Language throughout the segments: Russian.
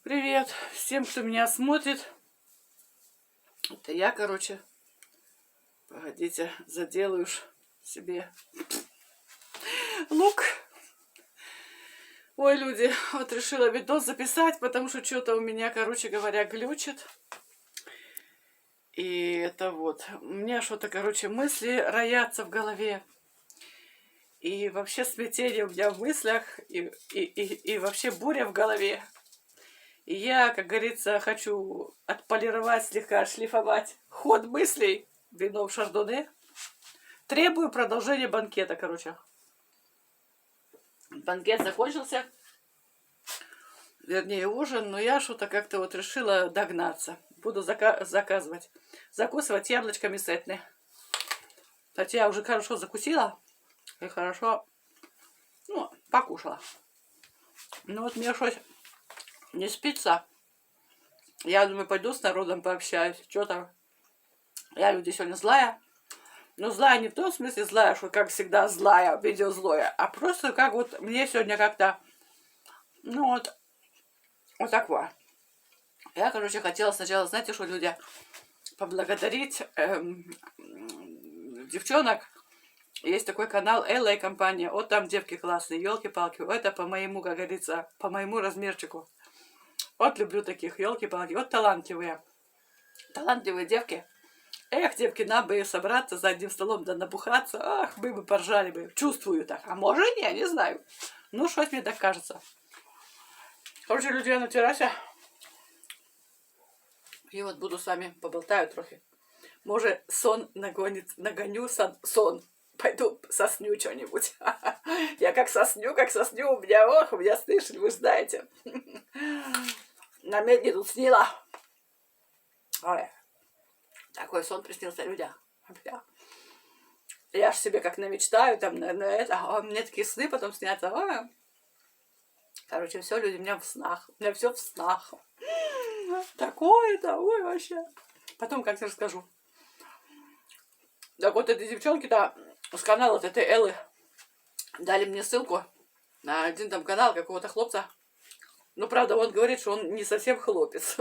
Привет всем, кто меня смотрит. Это я, короче. Погодите, заделаю себе лук. Ой, люди, вот решила видос записать, потому что что-то у меня, короче говоря, глючит. И это вот, у меня что-то, короче, мысли роятся в голове. И вообще смятение у меня в мыслях, и вообще буря в голове. И я, как говорится, хочу отполировать, слегка отшлифовать ход мыслей вином шардоне. Требую продолжения банкета, короче. Банкет закончился, вернее ужин, но я что-то как-то вот решила догнаться. Буду заказывать. Закусывать яблочками сетны. Кстати, я уже хорошо закусила и хорошо, покушала. Ну вот мне что-то не спится. Я думаю, пойду с народом пообщаюсь. Что-то я люди сегодня злая. Но злая не в том смысле злая, что как всегда злая, видео злое, а просто как вот мне сегодня как-то, вот так вот. Я, короче, хотела сначала, знаете, что, люди, поблагодарить девчонок. Есть такой канал LA компания. Вот там девки классные, елки-палки. Это по моему, как говорится, по моему размерчику. Вот люблю таких, елки-палки. Вот талантливые. Талантливые девки. Эх, девки, надо бы собраться за одним столом, да набухаться. Ах, мы бы поржали бы. Чувствую так. А может, не знаю. Ну, что мне так кажется. Короче, люди, я на террасе. И вот буду с вами поболтаю трохи. Может, сон нагоню сон. Пойду сосню что-нибудь. Я как сосню, у меня слышали, вы знаете. На медне тут снила. Ой, такой сон приснился, людям. Я ж себе как намечтаю, там, на это, а мне такие сны потом снятся. Ой. Короче, все, люди, у меня в снах. У меня все в снах. Такое-то, ой, вообще. Потом как-то расскажу. Так вот, эти девчонки-то с канала вот этой Эллы дали мне ссылку на один там канал какого-то хлопца. Ну, правда, он говорит, что он не совсем хлопец.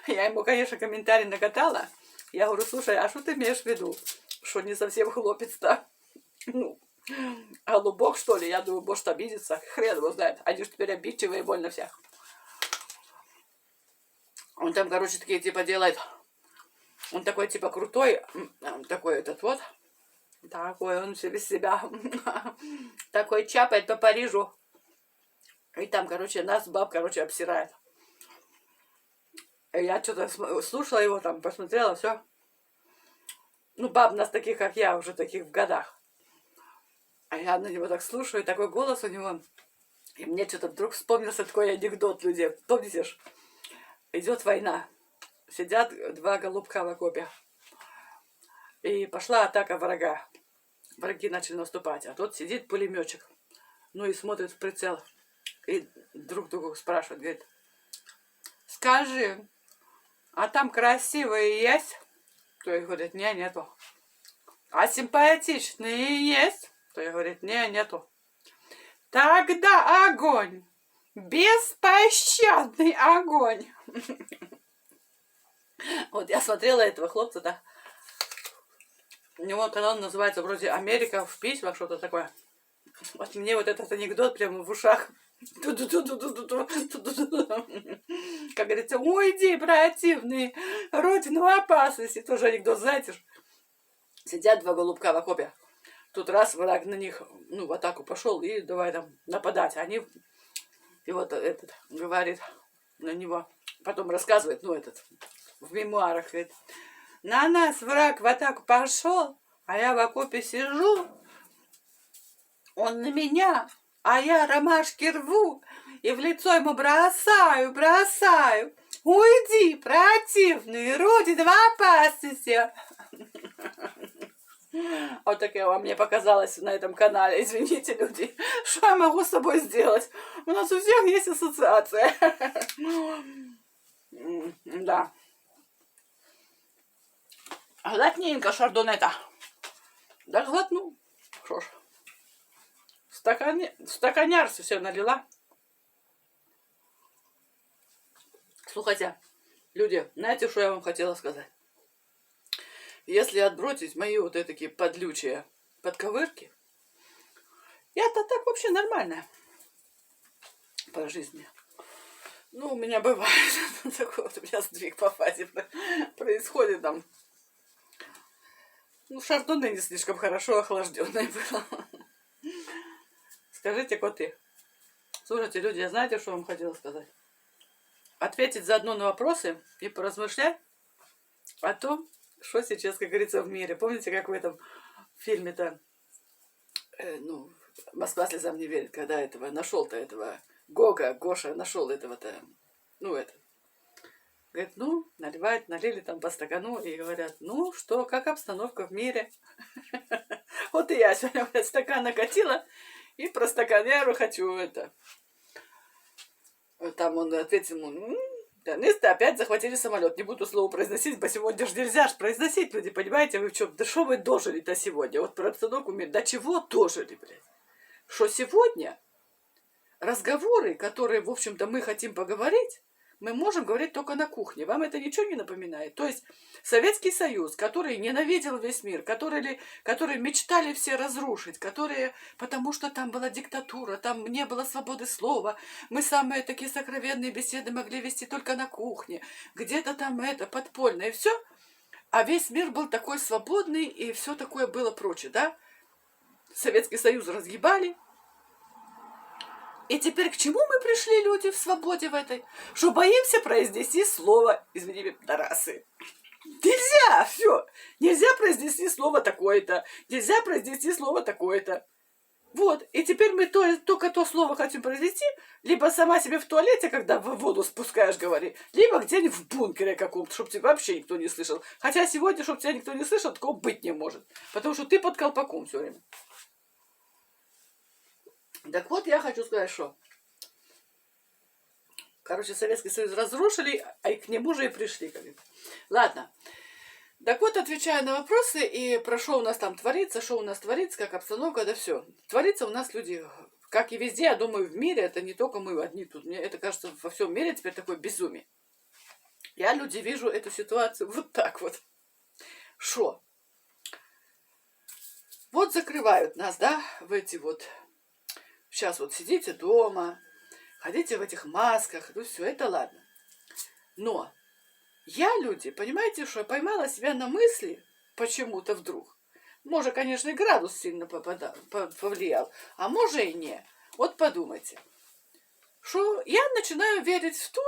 Я ему, конечно, комментарий накатала. Я говорю, слушай, а что ты имеешь в виду? Что не совсем хлопец-то? Ну, голубок, что ли? Я думаю, может обидеться. Хрен его знает. Они же теперь обидчивые больно всех. Он там, короче, такие типа делает. Он такой типа крутой. Такой этот вот. Такой он через себя. Такой чапает по Парижу. И там, короче, нас баб, короче, обсирает. Я что-то слушала его там, посмотрела, все. Ну, баб нас таких, как я, уже таких в годах. А я на него так слушаю, и такой голос у него. И мне что-то вдруг вспомнился такой анекдот, люди. Помните ж? Идет война. Сидят два голубка в окопе. И пошла атака врага. Враги начали наступать. А тут сидит пулеметчик. Ну и смотрит в прицел. И друг другу спрашивает, говорит, скажи, а там красивые есть? То и говорит, нету. А симпатичные есть? То и говорит, нету. Тогда огонь. Беспощадный огонь. Вот я смотрела этого хлопца, да. У него канал называется вроде «Америка в письмах», что-то такое. Вот мне вот этот анекдот прямо в ушах. Как говорится, уйди, противный, родину опасности. Тоже анекдот, знаете. Сидят два голубка в окопе. Тут раз враг на них, в атаку пошел и давай там нападать. Они, и вот этот говорит на него, потом рассказывает, в мемуарах, говорит, на нас враг в атаку пошел, а я в окопе сижу, он на меня, а я ромашки рву и в лицо ему бросаю. Уйди, противный, родина в опасности. Вот такая вам мне показалось на этом канале. Извините, люди, что я могу с собой сделать? У нас у всех есть ассоциация. Да. Глотненько шардонета. Да глотну. Что ж. Стаканярцы все налила. Слухайте, люди, знаете, что я вам хотела сказать? Если отбросить мои вот такие подлючие подковырки, я-то так вообще нормальная по жизни. Ну, у меня бывает такой вот у меня сдвиг по фазе происходит там. Ну, шардоне не слишком хорошо охлажденное было. Скажите, коты. Слушайте, люди, знаете, что я вам хотела сказать? Ответить заодно на вопросы и поразмышлять о том, что сейчас, как говорится, в мире. Помните, как в этом фильме-то, «Москва слезам не верит», когда этого нашел-то этого Гоша нашел этого-то, говорит, налили там по стакану и говорят, ну что, как обстановка в мире? Вот и я сегодня стакан накатила и про стакан я хочу это. Там он ответил ему, Донесты опять захватили самолет. Не буду слово произносить, по сегодня же нельзя же произносить, люди, понимаете, вы в чем? Да что вы дожили-то сегодня? Вот про обстановку мира. До чего дожили, блядь? Что сегодня разговоры, которые, в общем-то, мы хотим поговорить, мы можем говорить только на кухне. Вам это ничего не напоминает? То есть Советский Союз, который ненавидел весь мир, которые мечтали все разрушить, потому что там была диктатура, там не было свободы слова, мы самые такие сокровенные беседы могли вести только на кухне, где-то там это подпольное, и все. А весь мир был такой свободный, и все такое было прочее, да? Советский Союз разъебали. И теперь к чему мы пришли, люди, в свободе в этой? Что боимся произнести слово, извини, пидорасы. Нельзя, все. Нельзя произнести слово такое-то. Нельзя произнести слово такое-то. Вот. И теперь мы только то слово хотим произнести, либо сама себе в туалете, когда в воду спускаешь, говори, либо где-нибудь в бункере каком-то, чтобы тебя вообще никто не слышал. Хотя сегодня, чтобы тебя никто не слышал, такого быть не может. Потому что ты под колпаком все время. Так вот, я хочу сказать, что, Советский Союз разрушили, а и к нему же и пришли. Ладно. Так вот, отвечаю на вопросы и про что у нас там творится, что у нас творится, как обстановка, да все. Творится у нас, люди, как и везде, я думаю, в мире, это не только мы одни тут. Мне это кажется, во всем мире теперь такое безумие. Я, люди, вижу эту ситуацию вот так вот. Что? Вот закрывают нас, да, в эти вот... Сейчас вот сидите дома, ходите в этих масках, ну все, это ладно. Но я, люди, понимаете, что я поймала себя на мысли почему-то вдруг. Может, конечно, и градус сильно повлиял, а может и не. Вот подумайте, что я начинаю верить в то,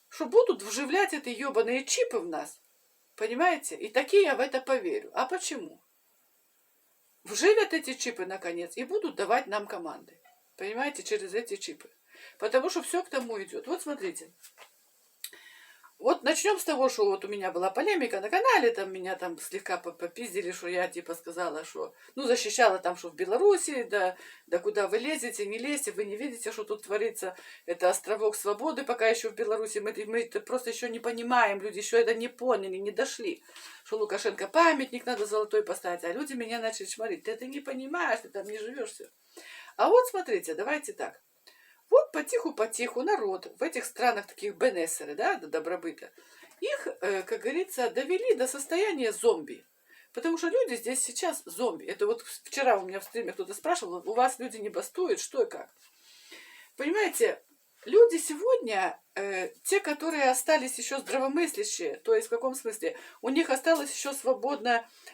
что будут вживлять эти ебаные чипы в нас. Понимаете? И такие я в это поверю. А почему? Вживят эти чипы, наконец, и будут давать нам команды. Понимаете, через эти чипы. Потому что все к тому идет. Вот смотрите. Вот начнем с того, что вот у меня была полемика на канале, там меня там слегка попиздили, что я типа сказала, что, защищала там, что в Беларуси, да куда вы лезете, не лезьте, вы не видите, что тут творится, это островок свободы, пока еще в Беларуси, мы это просто еще не понимаем, люди еще это не поняли, не дошли, что Лукашенко памятник надо золотой поставить, а люди меня начали шмарить, ты это не понимаешь, ты там не живешь все. А вот смотрите, давайте так. Вот потиху-потиху народ в этих странах, таких БНСР, да, до добробыта, их, как говорится, довели до состояния зомби. Потому что люди здесь сейчас зомби. Это вот вчера у меня в стриме кто-то спрашивал, у вас люди не бастуют, что и как. Понимаете, люди сегодня, те, которые остались еще здравомыслящие, то есть в каком смысле, у них осталась еще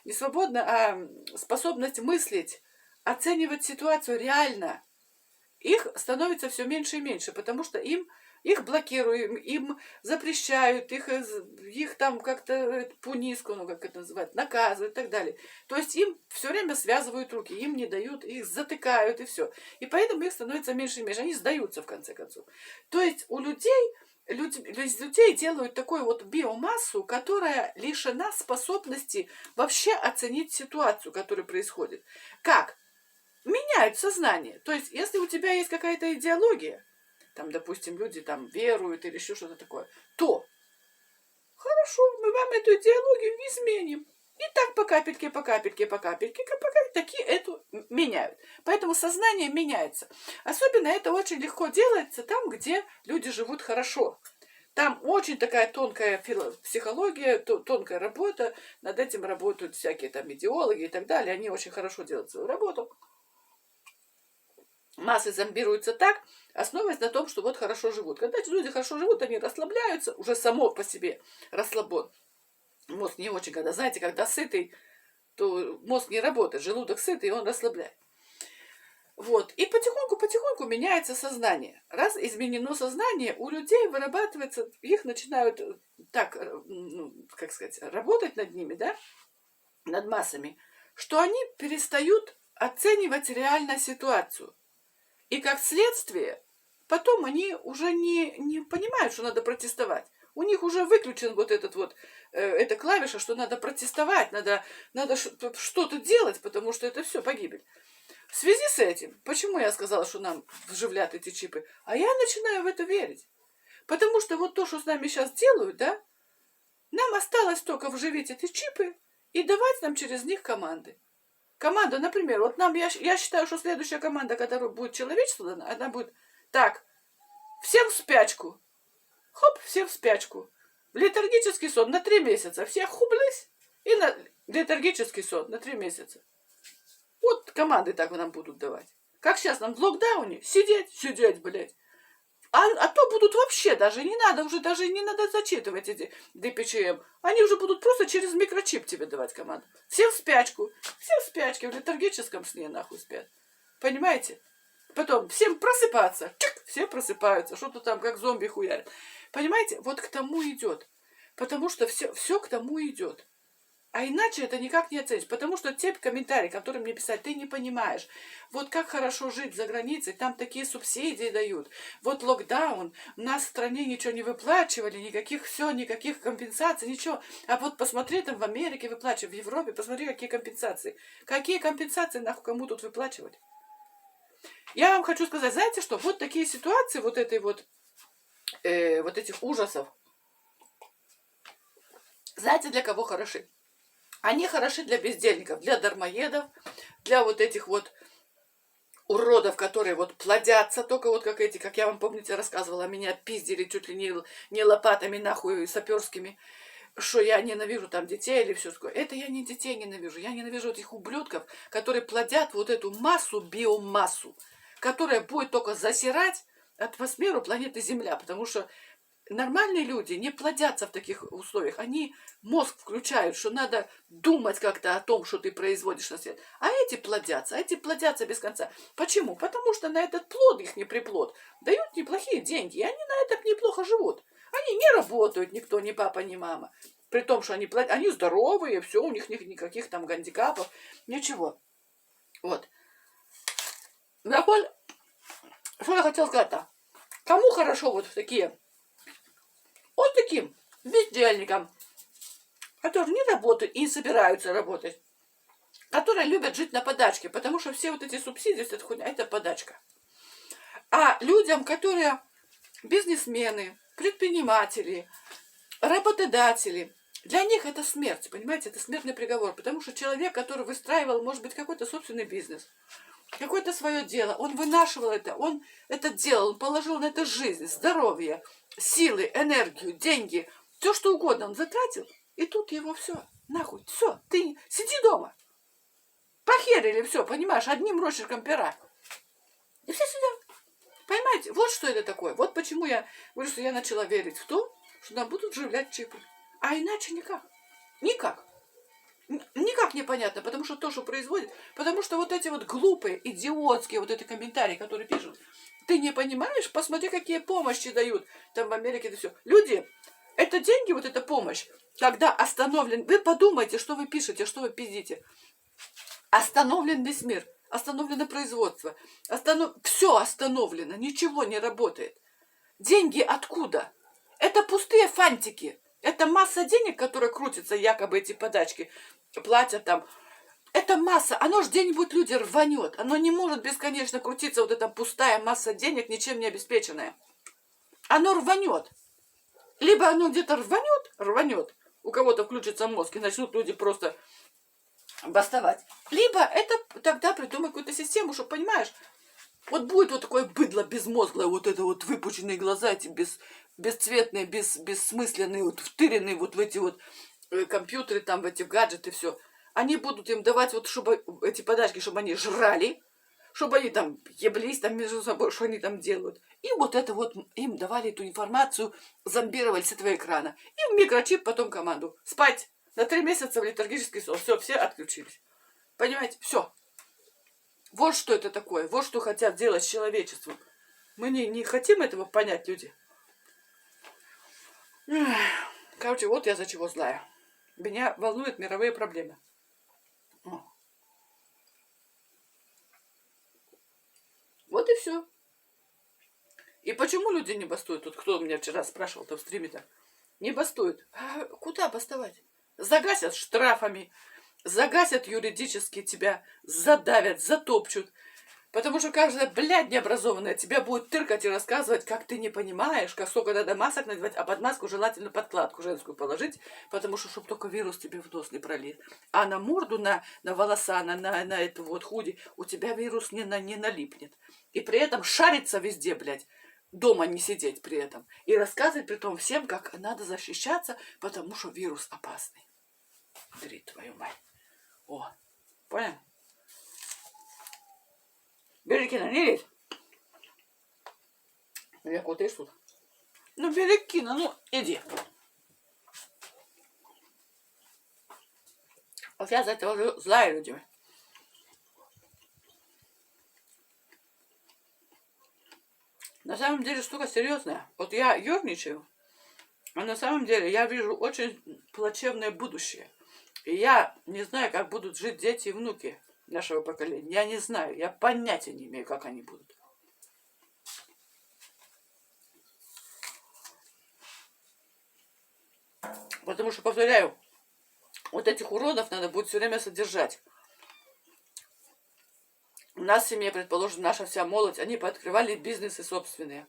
не свободно, а способность мыслить, оценивать ситуацию реально. Их становится все меньше и меньше, потому что их блокируют, им запрещают, их там как-то пуниску, как это называют, наказывают и так далее. То есть им все время связывают руки, им не дают, их затыкают и все. И поэтому их становится меньше и меньше, они сдаются в конце концов. То есть у людей делают такую вот биомассу, которая лишена способности вообще оценить ситуацию, которая происходит. Как? Меняют сознание. То есть, если у тебя есть какая-то идеология, там, допустим, люди там веруют или еще что-то такое, то хорошо, мы вам эту идеологию изменим. И так по капельке, такие эту меняют. Поэтому сознание меняется. Особенно это очень легко делается там, где люди живут хорошо. Там очень такая тонкая психология, тонкая работа. Над этим работают всякие там идеологи и так далее. Они очень хорошо делают свою работу. Массы зомбируются так, основываясь на том, что вот хорошо живут. Когда эти люди хорошо живут, они расслабляются, уже само по себе расслабон. Мозг не очень, когда, знаете, когда сытый, то мозг не работает, желудок сытый, и он расслабляет. Вот. И потихоньку меняется сознание. Раз изменено сознание, у людей вырабатывается, их начинают так, ну, как сказать, работать над ними, да, над массами, что они перестают оценивать реально ситуацию. И как следствие, потом они уже не понимают, что надо протестовать. У них уже выключен вот этот вот, эта клавиша, что надо протестовать, надо что-то делать, потому что это все погибель. В связи с этим, почему я сказала, что нам вживлят эти чипы? А я начинаю в это верить. Потому что вот то, что с нами сейчас делают, да, нам осталось только вживить эти чипы и давать нам через них команды. Команда, например, вот нам, я считаю, что следующая команда, которая будет человечество, она будет так, всем в спячку. Хоп, всем в спячку. В летаргический сон на 3 месяца. Все хублись и на летаргический сон на 3 месяца. Вот команды так нам будут давать. Как сейчас нам в локдауне сидеть, блядь. А то будут вообще даже не надо, уже даже не надо зачитывать эти ДПЧМ. Они уже будут просто через микрочип тебе давать команду. Все в спячку. Все в спячке, в летаргическом сне нахуй спят. Понимаете? Потом всем просыпаться. Чик, все просыпаются. Что-то там как зомби хуярят. Понимаете? Вот к тому идет. Потому что все к тому идет. А иначе это никак не оценишь. Потому что те комментарии, которые мне писать, ты не понимаешь. Вот как хорошо жить за границей, там такие субсидии дают. Вот локдаун, у нас в стране ничего не выплачивали, никаких компенсаций, ничего. А вот посмотри, там в Америке выплачивают, в Европе, посмотри, какие компенсации. Какие компенсации нахуй кому тут выплачивать? Я вам хочу сказать, знаете что, вот такие ситуации, вот этих ужасов, знаете, для кого хороши? Они хороши для бездельников, для дармоедов, для вот этих вот уродов, которые вот плодятся, только вот как эти, как я вам, помните, рассказывала, меня пиздили чуть ли не лопатами нахуй саперскими, что я ненавижу там детей или все такое. Это я не детей ненавижу, я ненавижу этих ублюдков, которые плодят вот эту биомассу, которая будет только засирать атмосферу планеты Земля, потому что нормальные люди не плодятся в таких условиях. Они мозг включают, что надо думать как-то о том, что ты производишь на свет. А эти плодятся без конца. Почему? Потому что на этот плод, их не приплод, дают неплохие деньги, и они на этом неплохо живут. Они не работают, никто, ни папа, ни мама. При том, что они здоровые, все, у них никаких там гандикапов, ничего. Вот. Что я хотела сказать-то? Кому хорошо вот такие... Вот таким бездельникам, которые не работают и не собираются работать, которые любят жить на подачке, потому что все вот эти субсидии, это хуйня, это подачка. А людям, которые бизнесмены, предприниматели, работодатели, для них это смерть, понимаете, это смертный приговор, потому что человек, который выстраивал, может быть, какой-то собственный бизнес, какое-то свое дело, он вынашивал это, он это делал, он положил на это жизнь, здоровье, силы, энергию, деньги, все что угодно он затратил, и тут его все, нахуй, все, ты сиди дома. Похерили все, понимаешь, одним росчерком пера. И все сидят. Понимаете, вот что это такое. Вот почему я говорю, что я начала верить в то, что нам будут вживлять чипы. А иначе никак. Никак. Никак непонятно, потому что то, что производит, потому что вот эти вот глупые, идиотские вот эти комментарии, которые пишут, ты не понимаешь, посмотри, какие помощи дают там в Америке, это все. Люди, это деньги, вот эта помощь, когда остановлен, вы подумайте, что вы пишете, что вы пиздите. Остановлен весь мир, остановлено производство, все остановлено, ничего не работает. Деньги откуда? Это пустые фантики. Это масса денег, которая крутится, якобы эти подачки платят там. Это масса, оно же где-нибудь люди рванет. Оно не может бесконечно крутиться, вот эта пустая масса денег, ничем не обеспеченная. Оно рванет. Либо оно где-то рванет, у кого-то включится мозг, и начнут люди просто бастовать. Либо это тогда придумай какую-то систему, чтобы, понимаешь, вот будет вот такое быдло безмозглое, вот это вот выпученные глаза, эти бесцветные, бессмысленные, вот втыренные вот в эти вот компьютеры, там в эти гаджеты, все. Они будут им давать вот, чтобы эти подачки, чтобы они жрали, чтобы они там еблись там между собой, что они там делают. И вот это вот им давали эту информацию, зомбировали с этого экрана. И в микрочип потом команду. Спать. На 3 месяца в летаргический сон. Все отключились. Понимаете? Все. Вот что это такое. Вот что хотят делать с человечеством. Мы не хотим этого понять, люди. Короче, вот я за чего злая. Меня волнуют мировые проблемы. Вот и все. И почему люди не бастуют? Тут кто меня вчера спрашивал-то в стриме-то? Не бастуют. А куда бастовать? Загасят штрафами, загасят юридически тебя, задавят, затопчут. Потому что каждая, блядь, необразованная тебя будет тыркать и рассказывать, как ты не понимаешь, как сколько надо масок надевать, а под маску желательно подкладку женскую положить, потому что, чтобы только вирус тебе в нос не пролез. А на морду, на волоса, на эту вот худи у тебя вирус не налипнет. И при этом шарится везде, блядь. Дома не сидеть при этом. И рассказывать при том всем, как надо защищаться, потому что вирус опасный. Бери твою мать. О, понял? Беликина, не лезь. Я куда тут? Ну, Беликина, ну, иди. Вот я за это злая людьми. На самом деле штука серьезная. Вот я ерничаю, а на самом деле я вижу очень плачевное будущее. И я не знаю, как будут жить дети и внуки нашего поколения. Я не знаю, я понятия не имею, как они будут. Потому что, повторяю, вот этих уродов надо будет все время содержать. У нас в семье, предположим, наша вся молодь, они пооткрывали бизнесы собственные.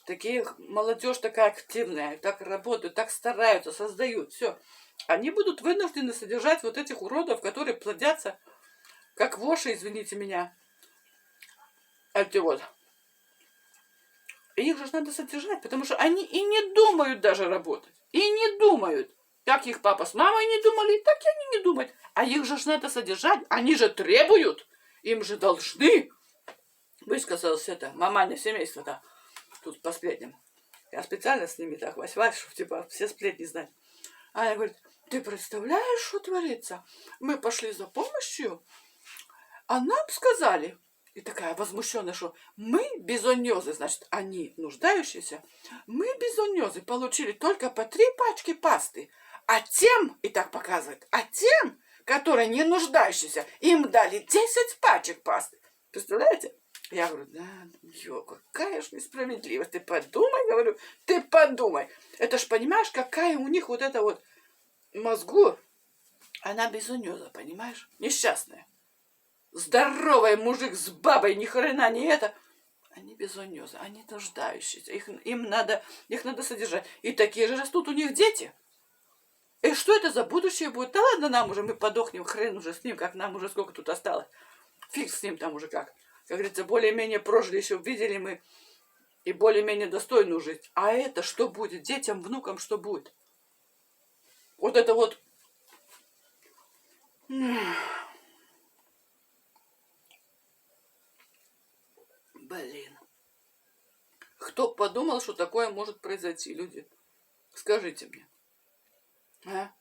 Такие молодежь такая активная, так работают, так стараются, создают, все. Они будут вынуждены содержать вот этих уродов, которые плодятся, как воши, извините меня. Эти вот. И их же надо содержать, потому что они и не думают даже работать. И не думают. Как их папа с мамой не думали, так и они не думают. А их же надо содержать. Они же требуют. Им же должны. Высказалось это маманя семейство-то. Тут по сплетням. Я специально с ними так вась-вась, чтобы типа все сплетни знать. А я говорю, ты представляешь, что творится? Мы пошли за помощью, а нам сказали, и такая возмущенная, что мы бизоньозы, значит, они нуждающиеся, мы бизоньозы получили только по 3 пачки пасты, а тем, и так показывает, а тем, которые не нуждающиеся, им дали 10 пачек пасты. Представляете? Я говорю, да, какая ж несправедливость. Ты подумай, говорю, ты подумай. Это ж понимаешь, какая у них вот эта вот мозгу, она безунёза, понимаешь? Несчастная. Здоровый мужик с бабой, ни хрена не это. Они безунёзы, они нуждающиеся. Их надо содержать. И такие же растут у них дети. И что это за будущее будет? Да ладно нам уже, мы подохнем, хрен уже с ним, как нам уже сколько тут осталось. Фиг с ним там уже как. Как говорится, более-менее прожили, еще видели мы, и более-менее достойную жизнь. А это что будет? Детям, внукам что будет? Вот это вот... Блин. Кто подумал, что такое может произойти, люди? Скажите мне. А?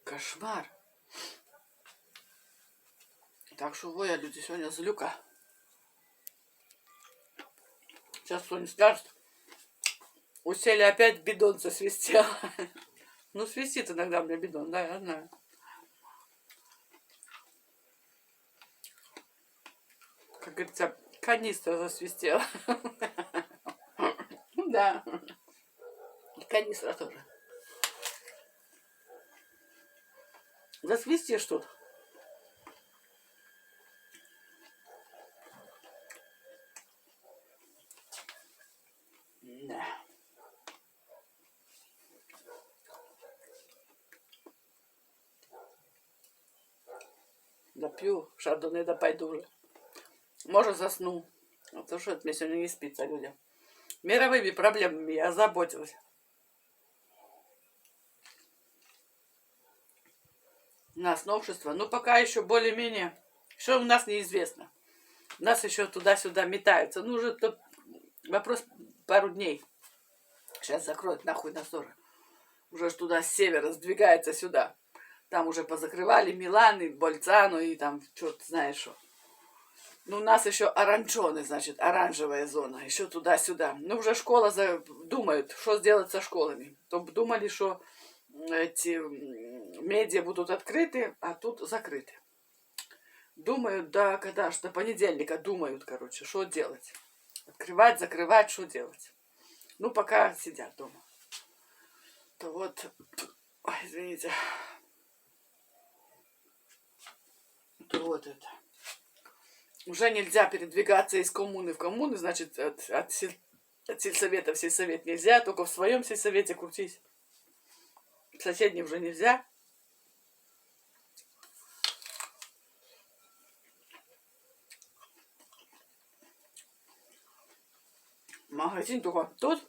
Кошмар. Так что, вы, люди, сегодня злюка. Сейчас кто-нибудь скажет. У Сели опять бидон засвистел. Ну, свистит иногда у меня бидон, да, я знаю. Как говорится, канистра засвистела. Да. И канистра тоже. Засвистишь тут. Да. Допью шардоне, да пойду уже. Может, засну. А то что это мне сегодня не спится, людям. мировыми проблемами я озаботилась. У нас новшество, ну пока еще более-менее, что у нас неизвестно. Нас еще туда-сюда метаются. Ну, уже вопрос пару дней. Сейчас закроют нахуй нас тоже. Уже туда с севера сдвигается сюда. Там уже позакрывали Милан и Больцану и там черт знаешь что. Ну, у нас еще оранжоны, значит, оранжевая зона. Еще туда-сюда. Ну, уже школа думают, что сделать со школами. То думали, что эти медиа будут открыты, а тут закрыты. Думают, да, когда ж до понедельника думают, короче, что делать. Открывать, закрывать, что делать. Ну, пока сидят дома. То вот, ой, извините. То вот это. Уже нельзя передвигаться из коммуны в коммуны, значит, от сельсовета в сельсовет нельзя, только в своем сельсовете крутись. В соседнем уже нельзя. Магазин только тут.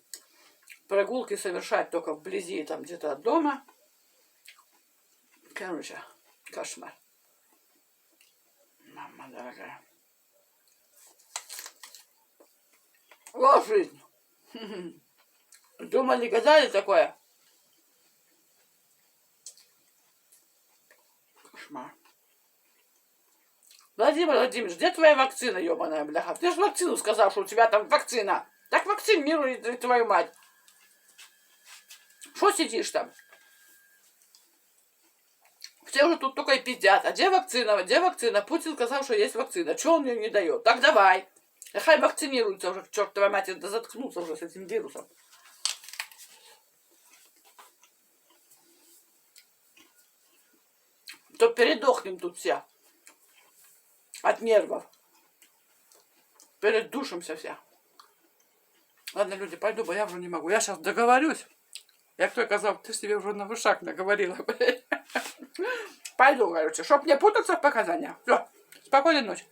Прогулки совершать только вблизи, там где-то от дома. Короче, кошмар. Мама дорогая. Вот жизнь. Думали, гадали такое? Кошмар. Владимир Владимирович, где твоя вакцина, ебаная бляха? Ты же вакцину сказал, что у тебя там вакцина. Так вакцинируй твою мать. Что сидишь там? Все уже тут только и пиздят. А где вакцина? Где вакцина? Путин сказал, что есть вакцина. Чего он ее не дает? Так давай. Хай вакцинируется уже, к чертовой матери, да заткнуться уже с этим вирусом. То передохнем тут все. От нервов. Передушимся все. Ладно, люди, пойду, бо я уже не могу. Я сейчас договорюсь. Я кто сказал, ты себе уже на вышаг наговорила. Пойду, короче, чтоб не путаться в показаниях. Все, спокойной ночи.